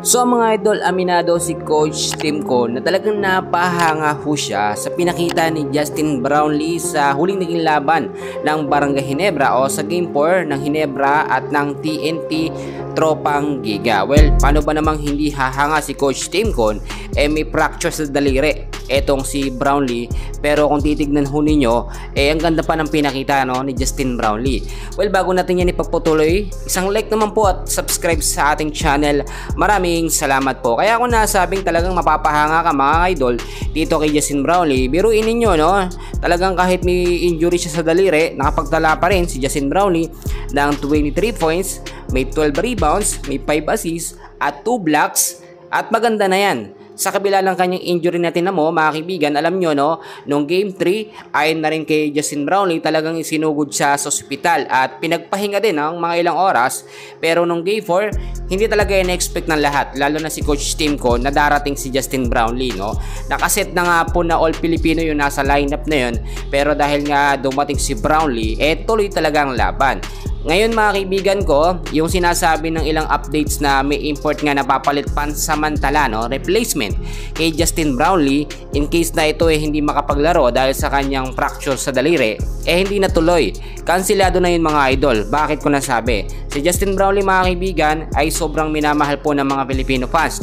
So mga idol, aminado si Coach Timcon na talagang napahanga ho siya sa pinakita ni Justin Brownlee sa huling naging laban ng Barangay Ginebra o sa Game 4 ng Ginebra at ng TNT Tropang Giga. Well, paano ba namang hindi hahanga si Coach Timcon? May fracture sa daliri etong si Brownlee, pero kung titignan ho ninyo, ang ganda pa ng pinakita ni Justin Brownlee. Well, bago natin yan ipagpatuloy, isang like naman po at subscribe sa ating channel. Maraming salamat po. Kaya ako nasabing talagang mapapahanga ka mga idol dito kay Justin Brownlee. Biruin ninyo, talagang kahit may injury siya sa daliri, nakapagtala pa rin si Justin Brownlee ng 23 points, may 12 rebounds, may 5 assists at 2 blocks, at maganda na yan. Sa kabila ng kanyang injury natin na mga kaibigan, alam nyo nung Game 3, ayon na rin kay Justin Brownlee, talagang isinugod siya sa ospital at pinagpahinga din ng mga ilang oras. Pero nung Game 4, hindi talaga in-expect ng lahat, lalo na si Coach Timcon na darating si Justin Brownlee. Nakaset na nga po na all Filipino yung nasa lineup na yun, pero dahil nga dumating si Brownlee, tuloy talaga ang laban. Ngayon mga kaibigan ko, yung sinasabi ng ilang updates na may import nga napapalit pansamantala, replacement kay Justin Brownlee in case na ito hindi makapaglaro dahil sa kanyang fracture sa daliri, hindi natuloy. Kansilado na yun mga idol. Bakit ko nasabi? Si Justin Brownlee mga kaibigan ay sobrang minamahal po ng mga Filipino fans,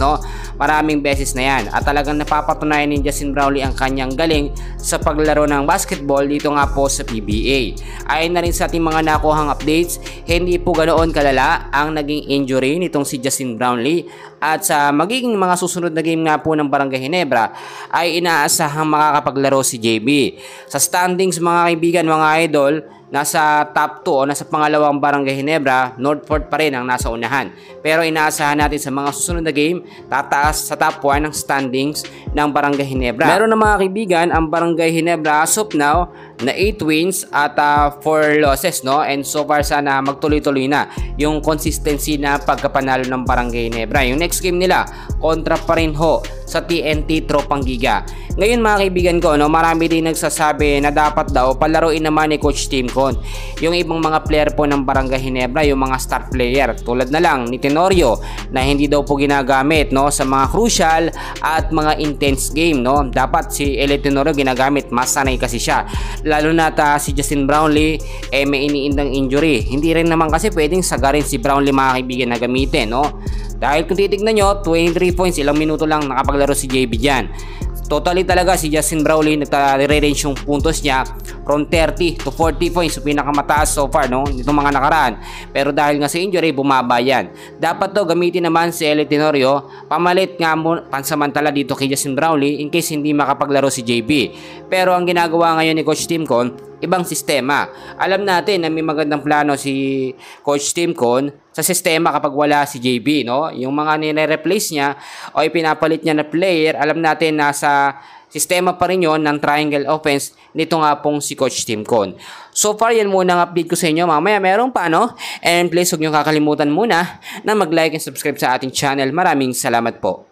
Maraming beses na yan at talagang napapatunayan ni Justin Brownlee ang kanyang galing sa paglaro ng basketball dito nga po sa PBA. Ayon na rin sa ating mga nakuhang updates, hindi po ganoon kalala ang naging injury nitong si Justin Brownlee, at sa magiging mga susunod na game nga po ng Barangay Ginebra ay inaasahang makakapaglaro si JB. Sa standings mga kaibigan, mga idol, nasa top 2 o nasa pangalawang Barangay Ginebra, Northport pa rin ang nasa unahan. Pero inaasahan natin sa mga susunod na game, tataas sa top 1 ng standings ng Barangay Ginebra. Meron na mga kaibigan ang Barangay Ginebra as of now na 8 wins at 4 losses, and so far sana magtuloy-tuloy na yung consistency na pagkapanalo ng Barangay Ginebra. Yung next game nila kontra pa rin ho sa TNT Tropang Giga. Ngayon mga kaibigan ko, marami din nagsasabi na dapat daw palaruin naman ni Coach Timcon yung ibang mga player po ng Barangay Ginebra, yung mga star player tulad na lang ni Tenorio na hindi daw po ginagamit sa mga crucial at mga intense game. Dapat si Eli Tenorio ginagamit, mas sanay kasi siya, lalo na si Justin Brownlee may iniindang injury. Hindi rin naman kasi pwedeng sagarin si Brownlee mga kaibigan na gamitin, dahil kung titignan nyo, 23 points, ilang minuto lang nakapaglaro si JB dyan. Totally talaga si Justin Brownlee nagre-range yung puntos niya from 30 to 40 points, so pinakamataas so far nitong mga nakaraan. Pero dahil nga sa injury, bumaba yan. Dapat gamitin naman si Eli Tenorio, pamalit nga pansamantala dito kay Justin Brownlee in case hindi makapaglaro si JB. Pero ang ginagawa ngayon ni Coach Timcon, ibang sistema. Alam natin na may magandang plano si Coach Timcon sa sistema kapag wala si JB, yung mga nire-replace niya o ipinapalit niya na player, alam natin na sa sistema pa rin yun ng triangle offense nito nga pong si Coach Timcon. So far, yan muna ang update ko sa inyo. Mamaya meron pa, and please huwag niyo kakalimutan muna na mag-like and subscribe sa ating channel. Maraming salamat po.